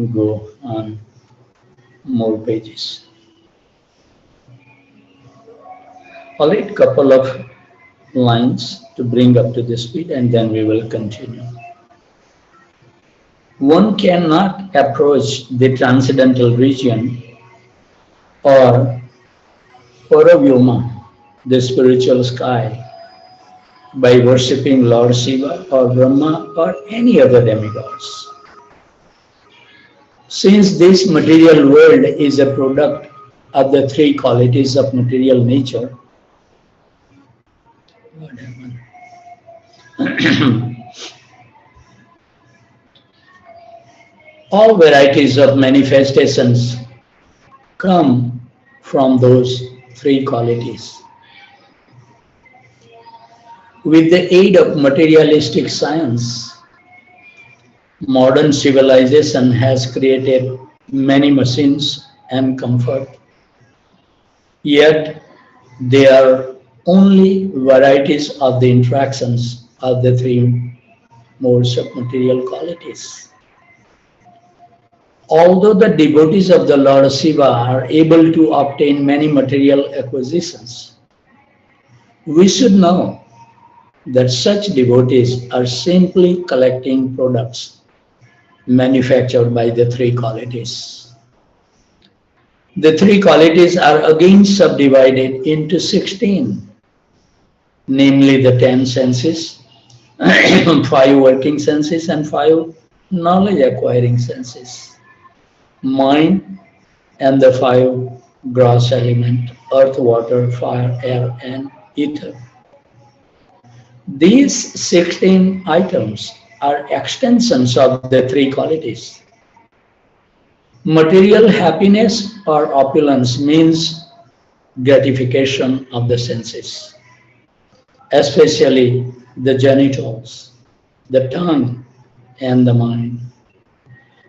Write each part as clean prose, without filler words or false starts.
go on more pages. I'll read couple of lines to bring up to the speed and then we will continue. One cannot approach the transcendental region or Paravyoma, the spiritual sky, by worshipping Lord Shiva or Brahma or any other demigods. Since this material world is a product of the three qualities of material nature, all varieties of manifestations come from those three qualities. With the aid of materialistic science, modern civilization has created many machines and comfort, yet they are only varieties of the interactions of the three modes of material qualities. Although the devotees of the Lord Shiva are able to obtain many material acquisitions, we should know that such devotees are simply collecting products manufactured by the three qualities. The three qualities are again subdivided into 16, namely the 10 senses, 5 working senses, and 5 knowledge acquiring senses, mind, and the 5 gross element, earth, water, fire, air, and ether. These 16 items are extensions of the three qualities. Material happiness or opulence means gratification of the senses, especially the genitals, the tongue, and the mind.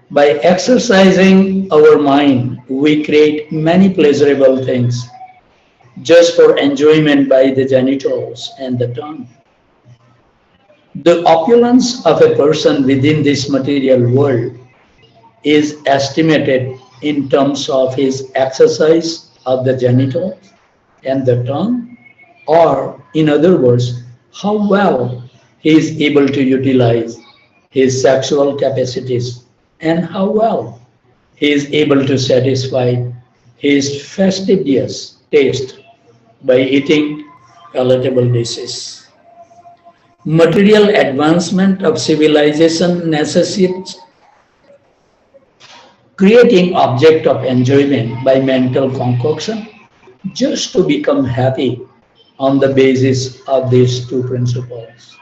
By exercising our mind, we create many pleasurable things just for enjoyment by the genitals and the tongue. The opulence of a person within this material world is estimated in terms of his exercise of the genitals and the tongue, or in other words, how well he is able to utilize his sexual capacities and how well he is able to satisfy his fastidious taste by eating palatable dishes. Material advancement of civilization necessitates creating object of enjoyment by mental concoction just to become happy on the basis of these two principles.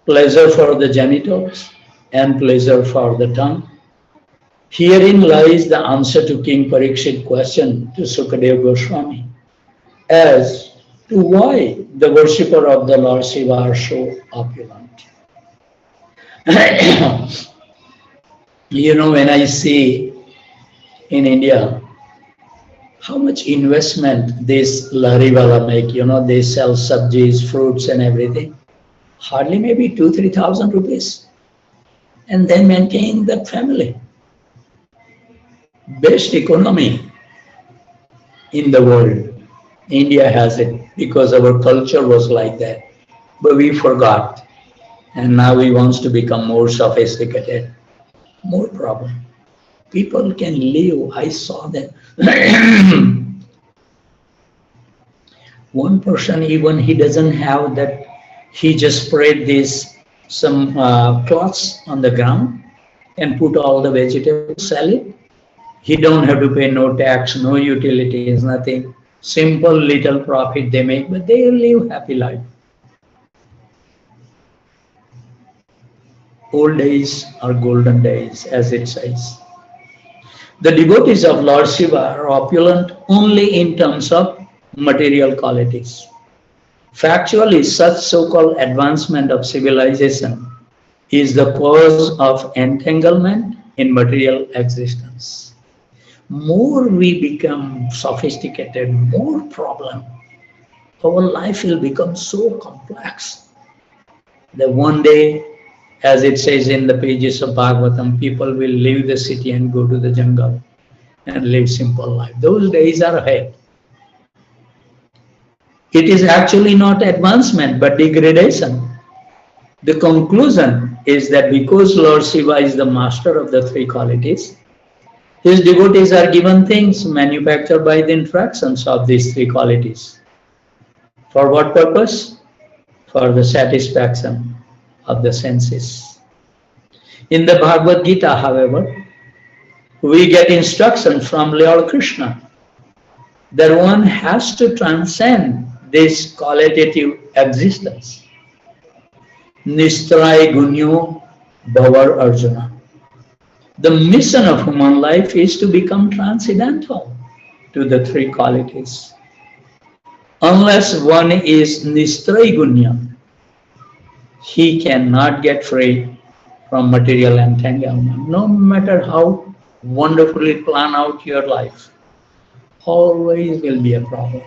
Pleasure for the genitals and pleasure for the tongue. Herein lies the answer to King Parikshit's question to Sukadeva Goswami as to why the worshipper of the Lord Shiva are so opulent. When I see in India how much investment this Lariwala make, they sell sabjis, fruits and everything, hardly maybe 2,000-3,000 rupees, and they maintain that family. Best economy in the world. India has it because our culture was like that, but we forgot, and now we want to become more sophisticated. More problem. People can live. I saw that one person, even he doesn't have that, he just spread some cloths on the ground and put all the vegetables, sell it. He don't have to pay no tax, no utilities, nothing. Simple little profit they make, but they live happy life. Old days are golden days, as it says. The devotees of Lord Shiva are opulent only in terms of material qualities. Factually, such so-called advancement of civilization is the cause of entanglement in material existence. More we become sophisticated, more problem. Our life will become so complex that one day As it says in the pages of Bhagavatam, people will leave the city and go to the jungle and live simple life. Those days are ahead. It is actually not advancement but degradation. The conclusion is that because Lord Shiva is the master of the three qualities, his devotees are given things manufactured by the interactions of these three qualities. For what purpose? For the satisfaction of the senses. In the Bhagavad Gita, however, we get instruction from Lord Krishna that one has to transcend this qualitative existence. Nistray Gunyo Bhavar Arjuna. The mission of human life is to become transcendental to the three qualities. Unless one is Nistray Gunya, he cannot get free from material entanglement. No matter how wonderfully plan out your life, always will be a problem.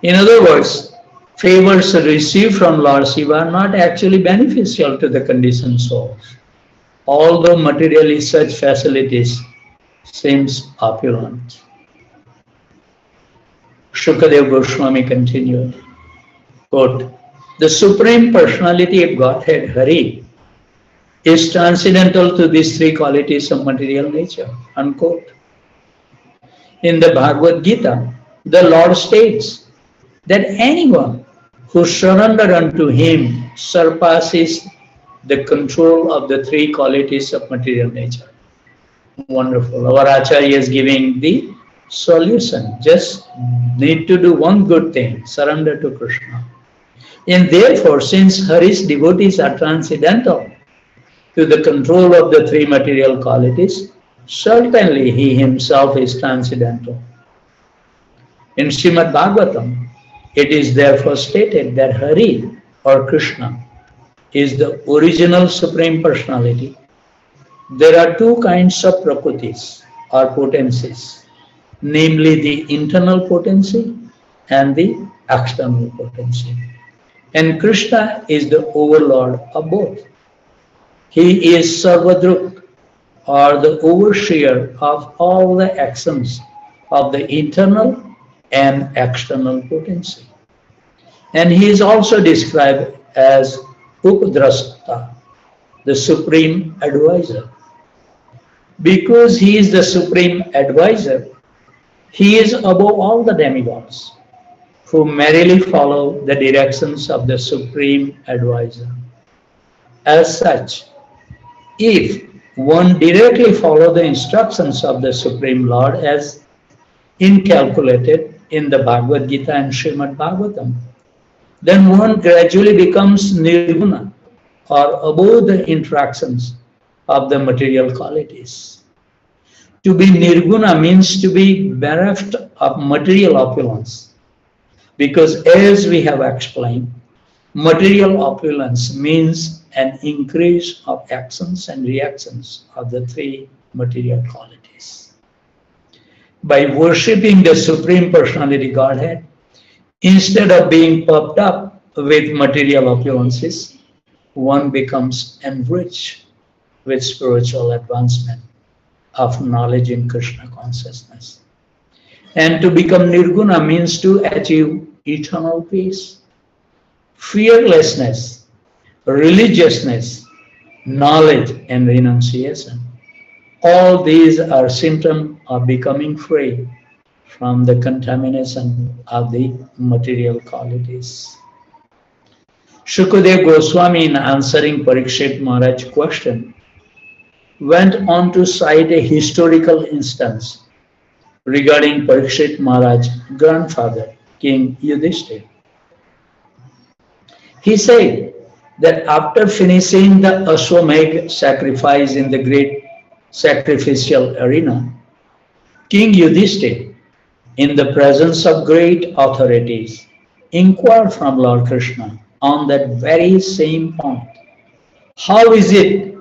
In other words, favors received from Lord Shiva are not actually beneficial to the conditioned souls, although materially such facilities seems opulent. Shukadev Goswami continued, quote, the Supreme Personality of Godhead, Hari, is transcendental to these three qualities of material nature, unquote. In the Bhagavad Gita, the Lord states that anyone who surrenders unto him surpasses the control of the three qualities of material nature. Wonderful. Our Acharya is giving the solution. Just need to do one good thing, surrender to Krishna. And therefore, since Hari's devotees are transcendental to the control of the three material qualities, certainly he himself is transcendental. In Srimad Bhagavatam, it is therefore stated that Hari or Krishna is the original Supreme Personality. There are two kinds of prakritis or potencies, namely the internal potency and the external potency. And Krishna is the overlord of both. He is Sarvadruk, or the overseer of all the actions of the internal and external potency. And he is also described as Upadrasta, the supreme advisor. Because he is the supreme advisor, he is above all the demigods who merrily follow the directions of the supreme advisor. As such, if one directly follow the instructions of the Supreme Lord as inculcated in the Bhagavad Gita and Srimad Bhagavatam, then one gradually becomes nirguna, or above the interactions of the material qualities. To be nirguna means to be bereft of material opulence, because as we have explained, material opulence means an increase of actions and reactions of the three material qualities. By worshipping the Supreme Personality Godhead, instead of being puffed up with material opulences, one becomes enriched with spiritual advancement of knowledge in Krishna consciousness. And to become nirguna means to achieve eternal peace, fearlessness, religiousness, knowledge, and renunciation. All these are symptoms of becoming free from the contamination of the material qualities. Shukadev Goswami, in answering Parikshit Maharaj's question, went on to cite a historical instance regarding Parikshit Maharaj's grandfather, King Yudhishthira. He said that after finishing the Ashwamedh sacrifice in the great sacrificial arena, King Yudhishthira, in the presence of great authorities, inquired from Lord Krishna on that very same point. How is it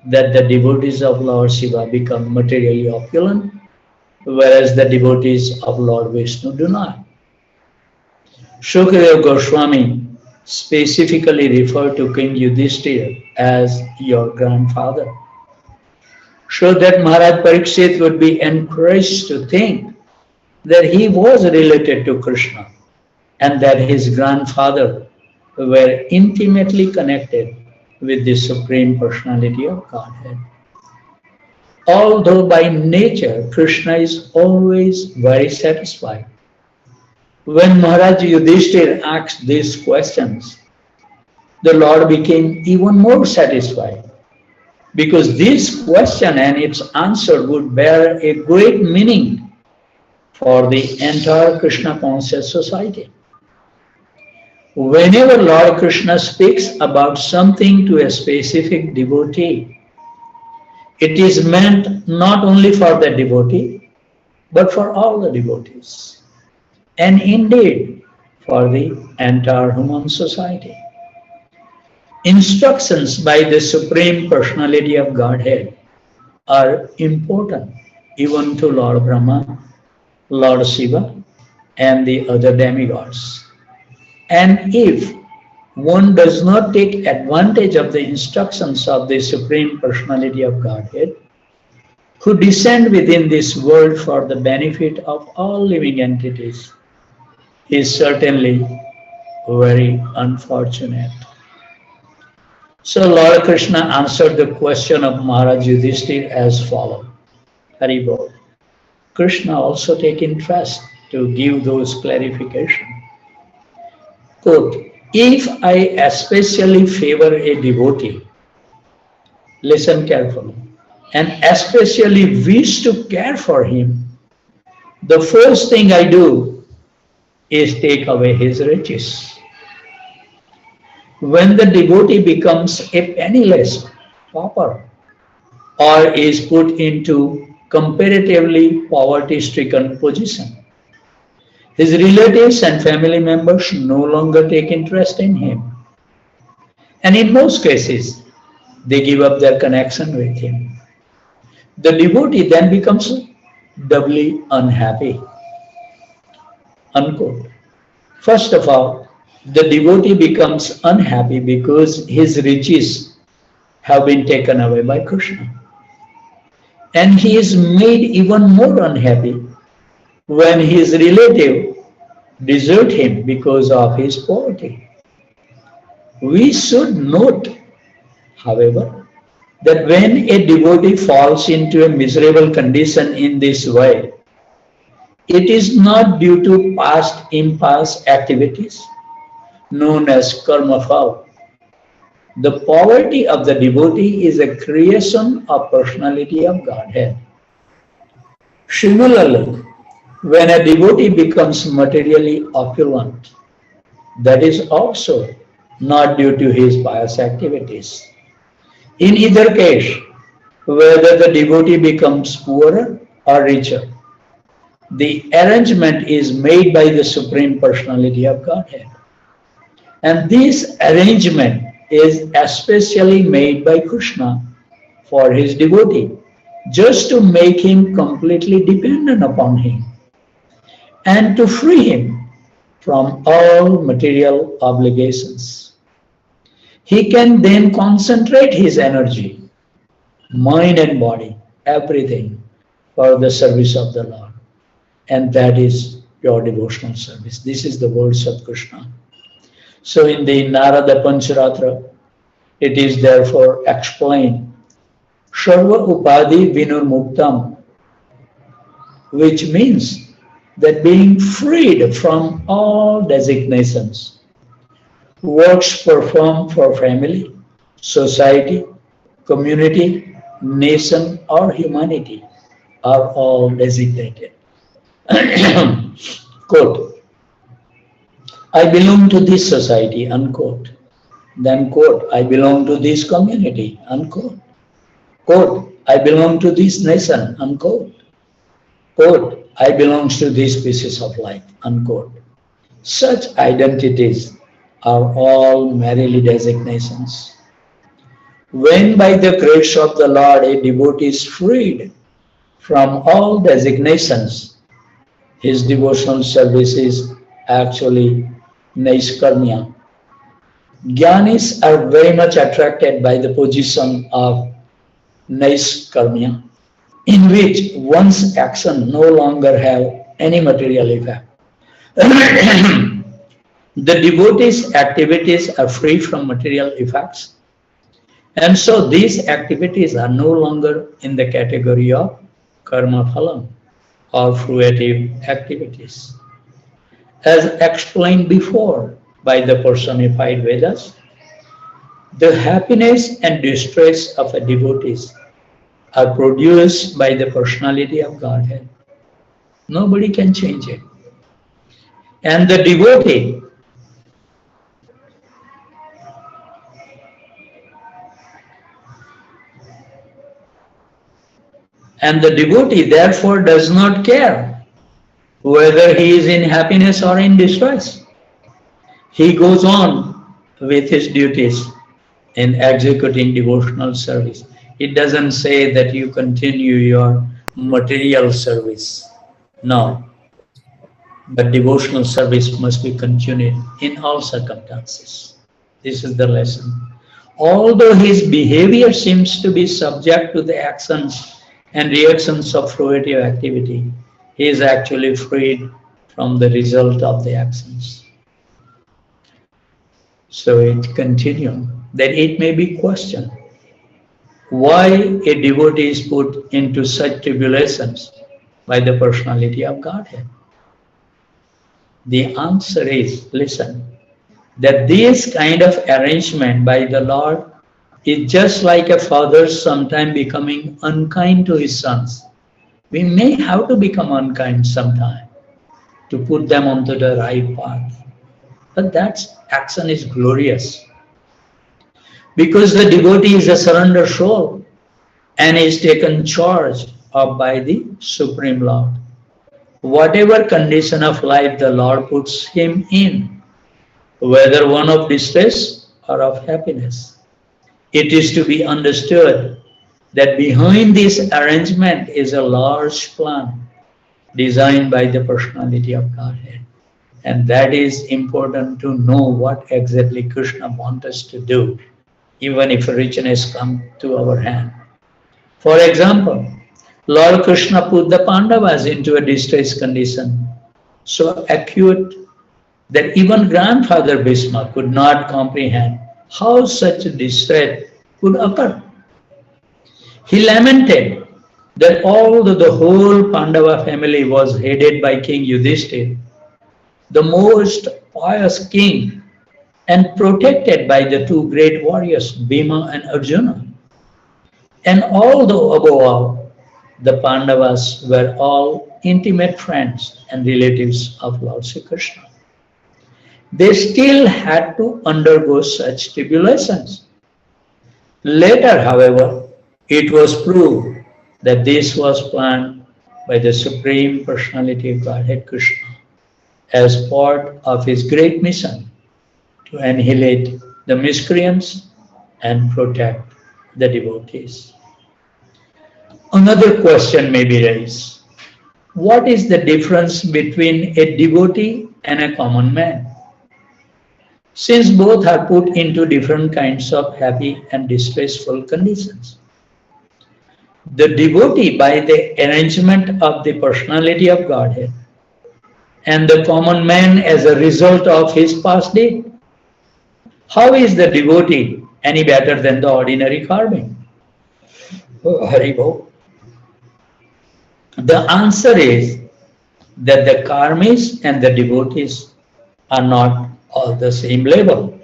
that the devotees of Lord Shiva become materially opulent, whereas the devotees of Lord Vishnu do not? Shukadev Goswami specifically refer to King Yudhishthira as your grandfather, so that Maharaj Parikshit would be encouraged to think that he was related to Krishna and that his grandfather were intimately connected with the Supreme Personality of Godhead. Although by nature Krishna is always very satisfied, when Maharaj Yudhishthira asked these questions, the Lord became even more satisfied, because this question and its answer would bear a great meaning for the entire Krishna conscious society. Whenever Lord Krishna speaks about something to a specific devotee, it is meant not only for the devotee, but for all the devotees, and indeed for the entire human society. Instructions by the Supreme Personality of Godhead are important even to Lord Brahma, Lord Shiva, and the other demigods. And if one does not take advantage of the instructions of the Supreme Personality of Godhead, who descend within this world for the benefit of all living entities, he is certainly very unfortunate. So Lord Krishna answered the question of Maharaj Yudhishthira as follows. Haribol. Krishna also take interest to give those clarifications. Quote, if I especially favor a devotee, listen carefully, and especially wish to care for him, the first thing I do is take away his riches. When the devotee becomes a penniless pauper or is put into comparatively poverty-stricken position, his relatives and family members no longer take interest in him. And in most cases, they give up their connection with him. The devotee then becomes doubly unhappy. Unquote. First of all, the devotee becomes unhappy because his riches have been taken away by Krishna. And he is made even more unhappy when his relative desert him because of his poverty. We should note, however, that when a devotee falls into a miserable condition in this way, it is not due to past impious activities known as karma fall. The poverty of the devotee is a creation of personality of Godhead. Similarly, when a devotee becomes materially opulent, that is also not due to his pious activities. In either case, whether the devotee becomes poorer or richer, the arrangement is made by the Supreme Personality of Godhead. And this arrangement is especially made by Krishna for his devotee, just to make him completely dependent upon him and to free him from all material obligations. He can then concentrate his energy, mind and body, everything for the service of the Lord. And that is your devotional service. This is the words of Krishna. So in the Narada Pancharatra, it is therefore explained, Sarva Upadi Vinurmuktam, which means that being freed from all designations, works performed for family, society, community, nation, or humanity are all designated. Quote, I belong to this society, unquote. Then quote, I belong to this community, unquote. Quote, I belong to this nation, unquote. Quote, I belong to this species of life, unquote. Such identities are all merely designations. When by the grace of the Lord a devotee is freed from all designations, his devotional service is actually Naiskarmya, Jnanis are very much attracted by the position of Naiskarmya, in which one's action no longer have any material effect. The devotee's activities are free from material effects, and so these activities are no longer in the category of karma phalam or fruitive activities. As explained before by the personified Vedas, the happiness and distress of a devotee are produced by the personality of Godhead. Nobody can change it. And the devotee therefore does not care whether he is in happiness or in distress. He goes on with his duties in executing devotional service. It doesn't say that you continue your material service. No, but devotional service must be continued in all circumstances. This is the lesson. Although his behavior seems to be subject to the actions and reactions of fruitive activity, he is actually freed from the result of the actions. So it continues that it may be questioned why a devotee is put into such tribulations by the personality of Godhead. The answer is, listen, that this kind of arrangement by the Lord is just like a father sometime becoming unkind to his sons. We may have to become unkind sometime to put them onto the right path. But that action is glorious because the devotee is a surrendered soul and is taken charge of by the Supreme Lord. Whatever condition of life the Lord puts him in, whether one of distress or of happiness, it is to be understood that behind this arrangement is a large plan designed by the personality of Godhead. And that is important to know what exactly Krishna wants us to do, even if richness comes to our hand. For example, Lord Krishna put the Pandavas into a distressed condition, so acute that even grandfather Bhishma could not comprehend how such a distress could occur. He lamented that although the whole Pandava family was headed by King Yudhishthira, the most pious king, and protected by the two great warriors, Bhima and Arjuna. And although above all, the Pandavas were all intimate friends and relatives of Lord Sri Krishna, they still had to undergo such tribulations. Later, however, it was proved that this was planned by the Supreme Personality of Godhead Krishna as part of his great mission to annihilate the miscreants and protect the devotees. Another question may be raised. What is the difference between a devotee and a common man? Since both are put into different kinds of happy and distressful conditions. The devotee by the arrangement of the personality of Godhead, and the common man as a result of his past deed. How is the devotee any better than the ordinary karmic? Oh, Haribo. The answer is that the karmis and the devotees are not all the same level.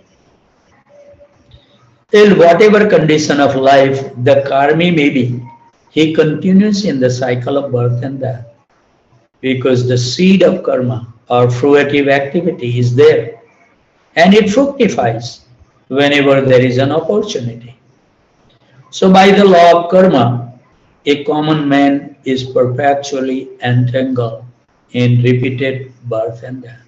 In whatever condition of life the karmi may be, he continues in the cycle of birth and death, because the seed of karma or fruitive activity is there, and it fructifies whenever there is an opportunity. So by the law of karma, a common man is perpetually entangled in repeated birth and death,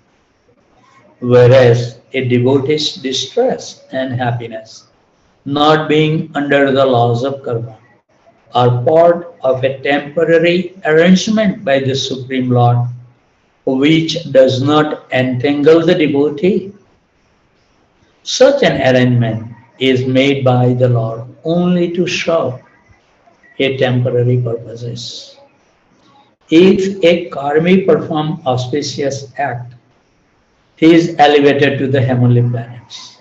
whereas a devotee's distress and happiness, not being under the laws of karma, are part of a temporary arrangement by the Supreme Lord, which does not entangle the devotee. Such an arrangement is made by the Lord only to serve a temporary purposes. If a karmi performs auspicious act, he is elevated to the heavenly planets.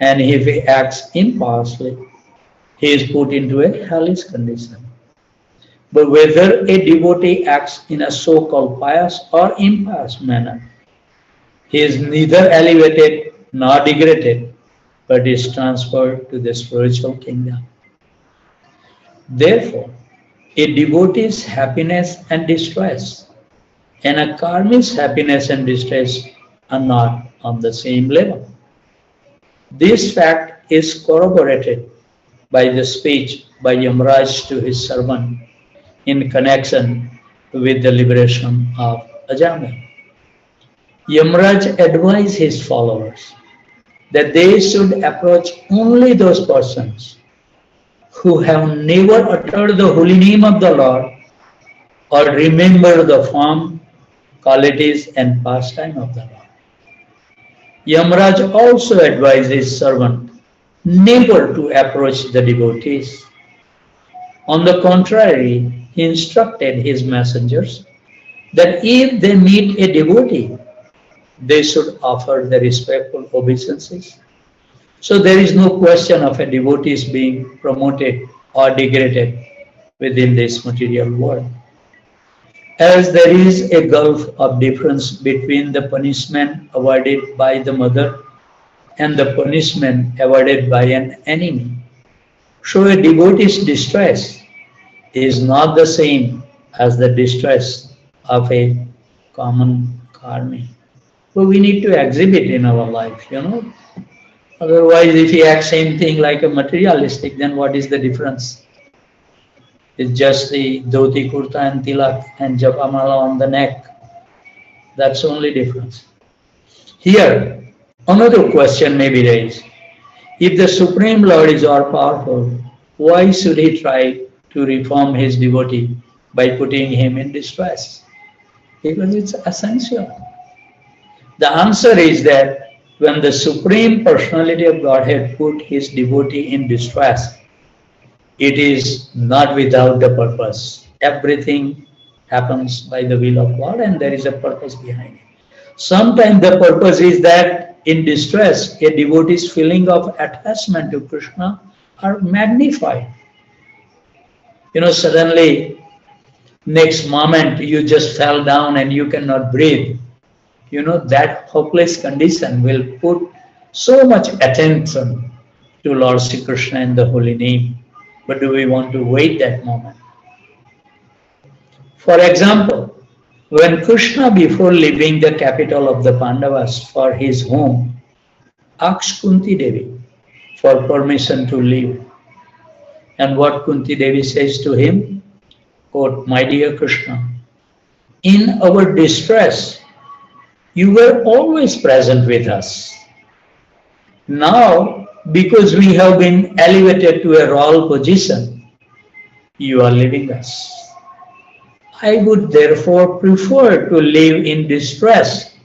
And if he acts impiously, he is put into a hellish condition. But whether a devotee acts in a so-called pious or impious manner, he is neither elevated nor degraded, but is transferred to the spiritual kingdom. Therefore, a devotee's happiness and distress and a karmic's happiness and distress are not on the same level. This fact is corroborated by the speech by Yamraj to his servant in connection with the liberation of Ajamil. Yamraj advised his followers that they should approach only those persons who have never uttered the holy name of the Lord or remember the form, qualities, and pastime of the Lord. Yamraj also advised his servant never to approach the devotees. On the contrary, he instructed his messengers that if they meet a devotee, they should offer the respectful obeisances. So there is no question of a devotee being promoted or degraded within this material world. As there is a gulf of difference between the punishment avoided by the mother and the punishment avoided by an enemy, so a devotee's distress is not the same as the distress of a common karmi. So we need to exhibit in our life. Otherwise, if we act same thing like a materialistic, then what is the difference? It's just the dhoti, kurta and tilak and japa mala on the neck. That's the only difference. Here, another question may be raised. If the Supreme Lord is all powerful, why should he try to reform his devotee by putting him in distress? Because it's essential. The answer is that when the Supreme Personality of Godhead put his devotee in distress, it is not without the purpose. Everything happens by the will of God and there is a purpose behind it. Sometimes the purpose is that in distress, a devotee's feeling of attachment to Krishna are magnified. Suddenly, next moment you just fell down and you cannot breathe. That hopeless condition will put so much attention to Lord Sri Krishna and the holy name. But do we want to wait that moment? For example, when Krishna, before leaving the capital of the Pandavas for his home, asked Kunti Devi for permission to leave. And what Kunti Devi says to him? Quote, "My dear Krishna, in our distress, you were always present with us. Now, because we have been elevated to a royal position, you are leaving us. I would therefore prefer to live in distress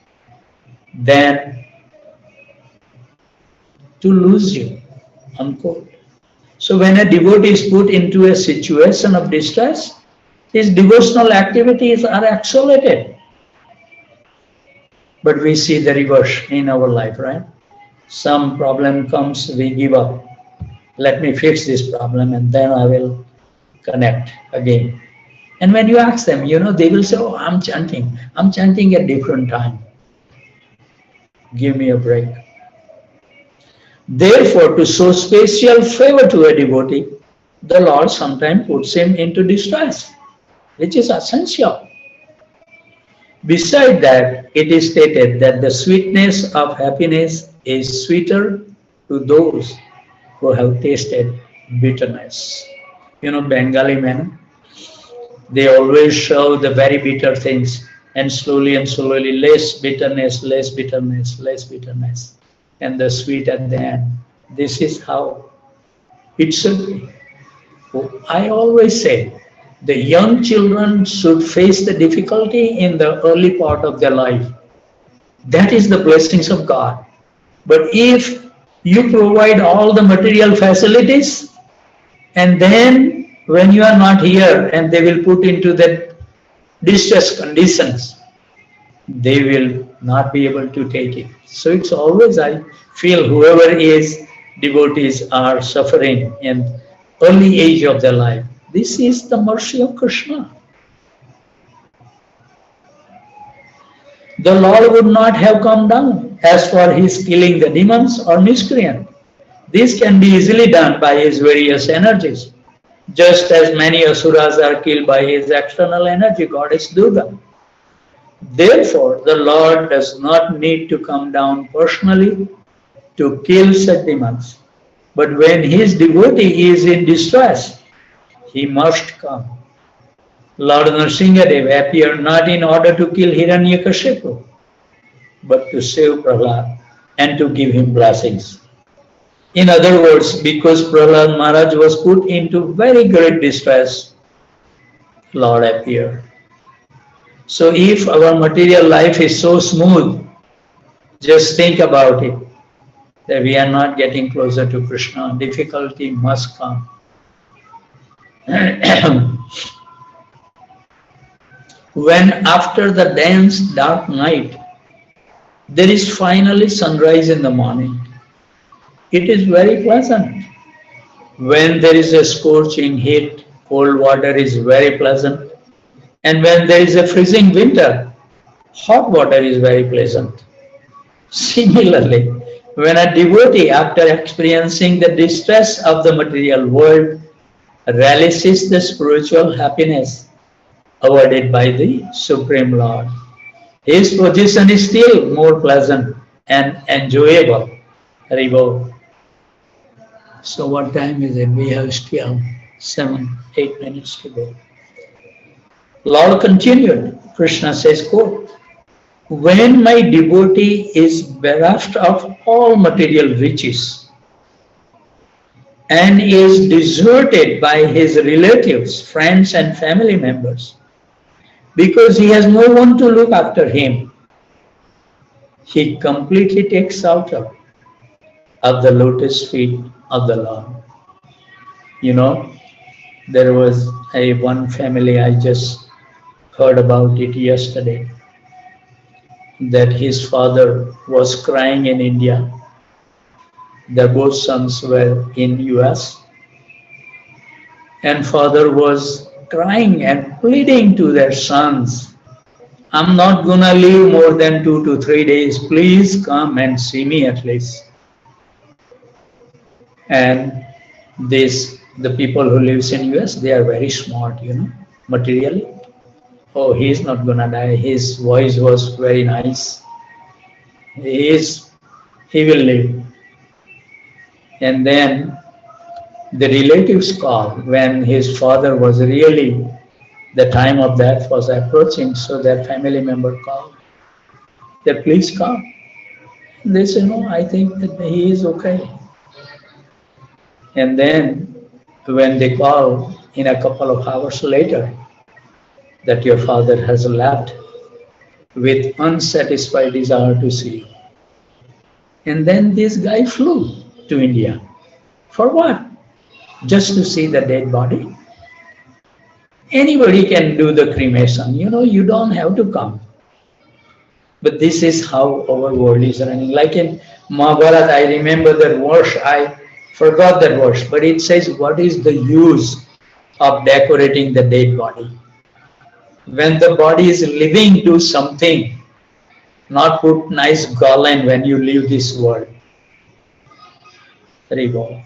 than to lose you." Unquote. So when a devotee is put into a situation of distress, his devotional activities are accelerated. But we see the reverse in our life, right? Some problem comes, we give up. Let me fix this problem and then I will connect again. And when you ask them, they will say, "Oh, I'm chanting. I'm chanting at different time. Give me a break." Therefore, to show special favor to a devotee, the Lord sometimes puts him into distress, which is essential. Beside that, it is stated that the sweetness of happiness is sweeter to those who have tasted bitterness. Bengali men, they always show the very bitter things and slowly, less bitterness, less bitterness, less bitterness, and the sweet at the end. This is how it should be. I always say, the young children should face the difficulty in the early part of their life. That is the blessings of God. But if You provide all the material facilities, and then when you are not here and they will put into that distress conditions, they will not be able to take it. So it's always, I feel, whoever is devotees are suffering in early age of their life. This is the mercy of Krishna. The Lord would not have come down as for his killing the demons or miscreant. This can be easily done by his various energies, just as many asuras are killed by his external energy, goddess Durga. Therefore, the Lord does not need to come down personally to kill such demons. But when his devotee is in distress, he must come. Lord Nrsingadev appeared not in order to kill Hiranyakashipu, but to save Prahlad and to give him blessings. In other words, because Prahlad Maharaj was put into very great distress, Lord appeared. So if our material life is so smooth, just think about it, that we are not getting closer to Krishna. Difficulty must come. When after the dense dark night, there is finally sunrise in the morning, it is very pleasant. When there is a scorching heat, cold water is very pleasant. And when there is a freezing winter, hot water is very pleasant. Similarly, when a devotee, after experiencing the distress of the material world, relishes the spiritual happiness awarded by the Supreme Lord, his position is still more pleasant and enjoyable. Haribol. So what time is it? We have still 7-8 minutes to go. Lord continued, Krishna says, quote, when my devotee is bereft of all material riches and is deserted by his relatives, friends and family members, because he has no one to look after him, he completely takes shelter of the lotus feet of the Lord. You know, there was one family, I just heard about it yesterday, that his father was crying in India. Their both sons were in US, and father was crying and pleading to their sons, I'm not gonna live more than 2 to 3 days. Please come and see me at least. And the people who lives in US, they are very smart, materially. Oh, he is not gonna die. His voice was very nice. He will live. And then the relatives called when his father was really, the time of death was approaching, so their family member called. They please come. They say, no, I think that he is okay. And then when they call in a couple of hours later, that your father has left with unsatisfied desire to see you. And then this guy flew to India. For what? Just to see the dead body? Anybody can do the cremation, you don't have to come. But this is how our world is running. Like in Mahabharata, I remember that verse, I forgot that verse, but it says, what is the use of decorating the dead body? When the body is living, do something, not put nice garland when you leave this world. Very well.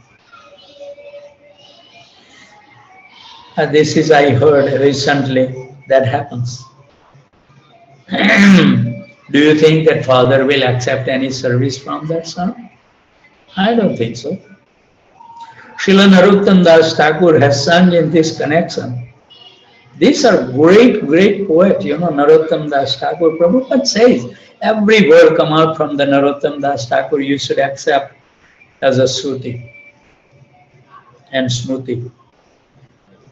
This is, I heard recently, that happens. Do you think that father will accept any service from that son? I don't think so. Srila Narottam Das Thakur has sung in this connection. These are great, great poets, Narottam Das Thakur. Prabhupada says, every word come out from the Narottam Das Thakur you should accept as a Shruti and Smruti.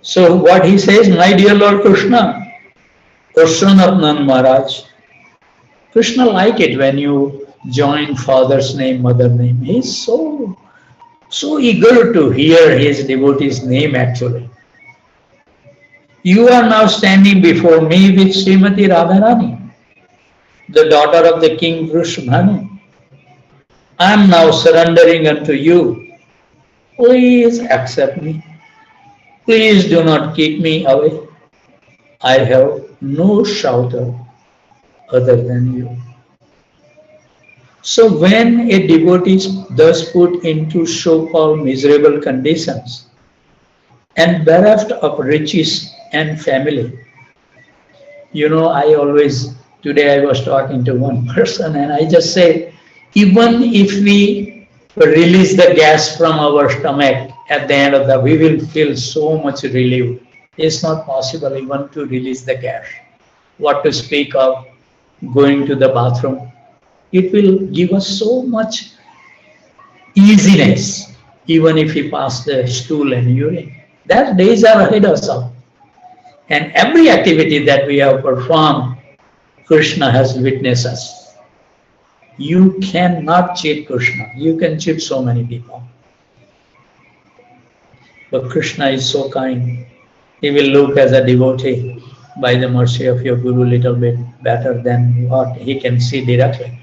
So what he says, my dear Lord Krishna, or son of Nand Maharaj, Krishna like it when you join father's name, mother name. He's so eager to hear his devotee's name actually. You are now standing before me with Srimati Radharani, the daughter of the king Vrishabhanu. I am now surrendering unto you. Please accept me. Please do not keep me away. I have no shelter other than you. So when a devotee is thus put into so-called miserable conditions and bereft of riches and family, today I was talking to one person and I just say, even if we release the gas from our stomach at the end of the, we will feel so much relieved. It's not possible even to release the gas. What to speak of going to the bathroom? It will give us so much easiness, even if we pass the stool and urine. That days are ahead of us. And every activity that we have performed, Krishna has witnessed us. You cannot cheat Krishna. You can cheat so many people. But Krishna is so kind. He will look as a devotee by the mercy of your Guru little bit better than what he can see directly.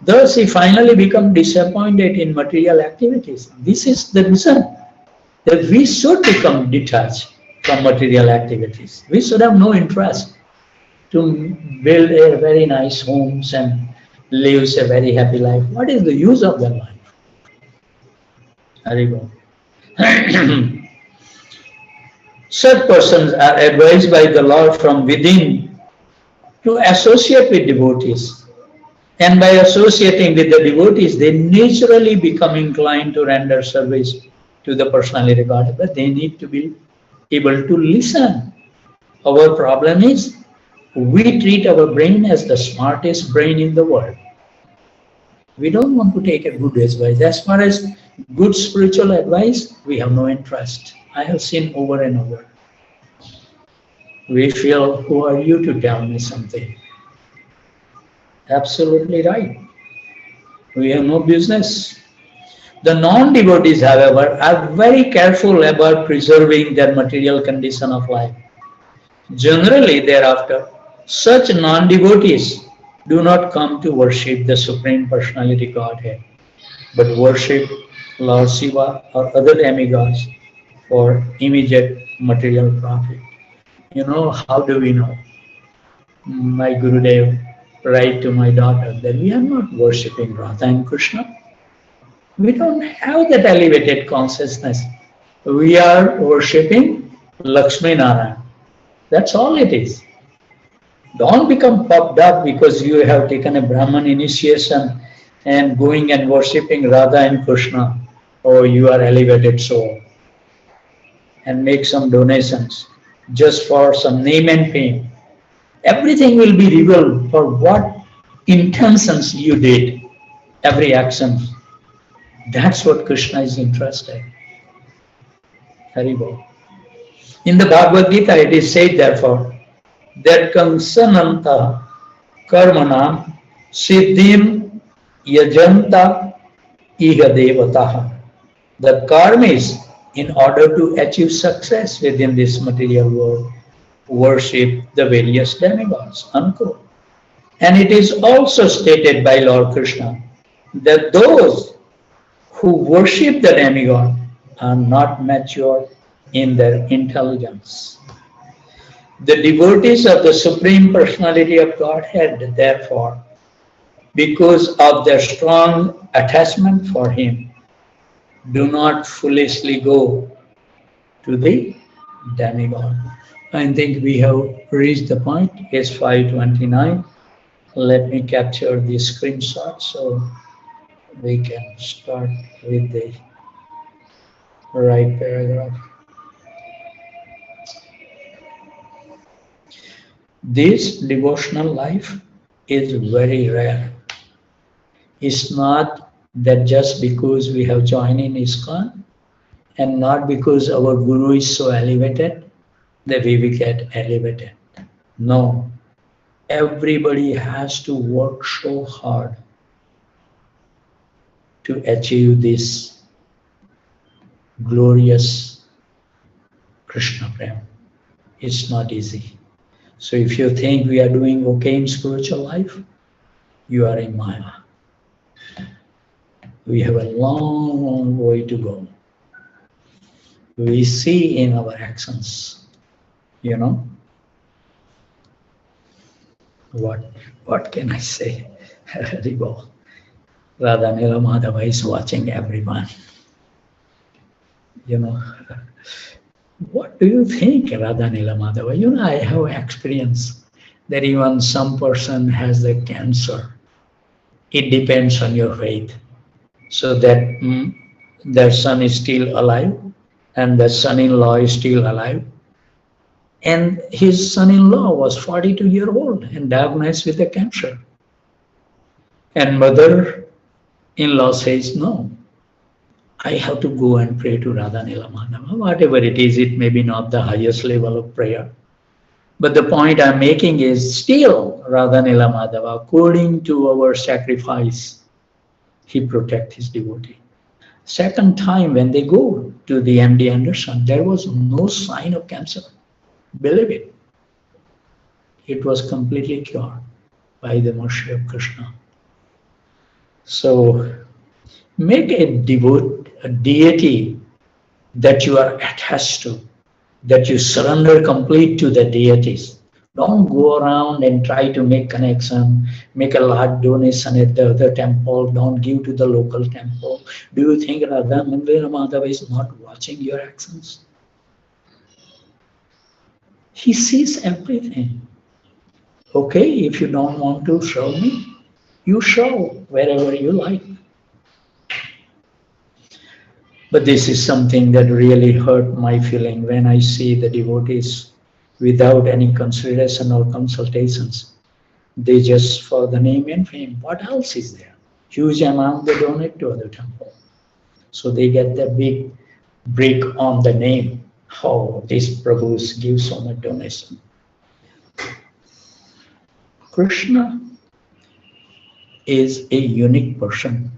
Thus, he finally becomes disappointed in material activities. This is the reason that we should become detached from material activities. We should have no interest to build a very nice homes and live a very happy life. What is the use of that life? Haribo. Such persons are advised by the Lord from within to associate with devotees. And by associating with the devotees, they naturally become inclined to render service to the personality God. But they need to be able to listen. Our problem is we treat our brain as the smartest brain in the world. We don't want to take a good advice. As far as good spiritual advice, we have no interest. I have seen over and over. We feel, who are you to tell me something? Absolutely right. We have no business. The non-devotees, however, are very careful about preserving their material condition of life. Generally, thereafter, such non-devotees do not come to worship the Supreme Personality Godhead, but worship Lord Shiva or other demigods for immediate material profit. How do we know? My Gurudev write to my daughter that we are not worshipping Radha and Krishna. We don't have that elevated consciousness. We are worshipping Lakshmi Narayana. That's all it is. Don't become puffed up because you have taken a Brahman initiation and going and worshipping Radha and Krishna. Oh, you are elevated soul. And make some donations just for some name and fame. Everything will be revealed for what intentions you did, every action. That's what Krishna is interested. Haribol. In the Bhagavad Gita, it is said, therefore, that kansananta karmanam siddhim yajanta iha devataha. The karmis, in order to achieve success within this material world, worship the various demigods. Unquote. And it is also stated by Lord Krishna that those who worship the demigod are not mature in their intelligence. The devotees of the Supreme Personality of Godhead, therefore, because of their strong attachment for Him, do not foolishly go to the demigod. I think we have reached the point. It's 5:29. Let me capture the screenshot so we can start with the right paragraph. This devotional life is very rare. It's not that just because we have joined in ISKCON and not because our Guru is so elevated that we will get elevated. No. Everybody has to work so hard to achieve this glorious Krishna Prem. It's not easy. So if you think we are doing okay in spiritual life, you are in Maya. We have a long, long way to go. We see in our actions, you know, what can I say? Haribo. Radha Nila Madhava is watching everyone. You know, what do you think, Radha Nila Madhava? You know, I have experience that even some person has the cancer. It depends on your faith. So that their son is still alive and the son-in-law is still alive. And his son-in-law was 42-years old and diagnosed with a cancer. And mother-in-law says, no, I have to go and pray to Radha Nila Madhava. Whatever it is, it may be not the highest level of prayer. But the point I'm making is still Radha Nila Madhava, according to our sacrifice, he protects his devotee. Second time when they go to the MD Anderson, there was no sign of cancer. Believe it. It was completely cured by the mercy of Krishna. So make a deity that you are attached to, that you surrender complete to the deities. Don't go around and try to make connection, make a large donation at the other temple, don't give to the local temple. Do you think Radha Madhava is not watching your actions? He sees everything. Okay, if you don't want to show me, you show wherever you like. But this is something that really hurt my feeling when I see the devotees without any consideration or consultations. They just for the name and fame. What else is there? Huge amount they donate to other temple. So they get the big break on the name. Oh, these Prabhus give so much donation. Krishna is a unique person.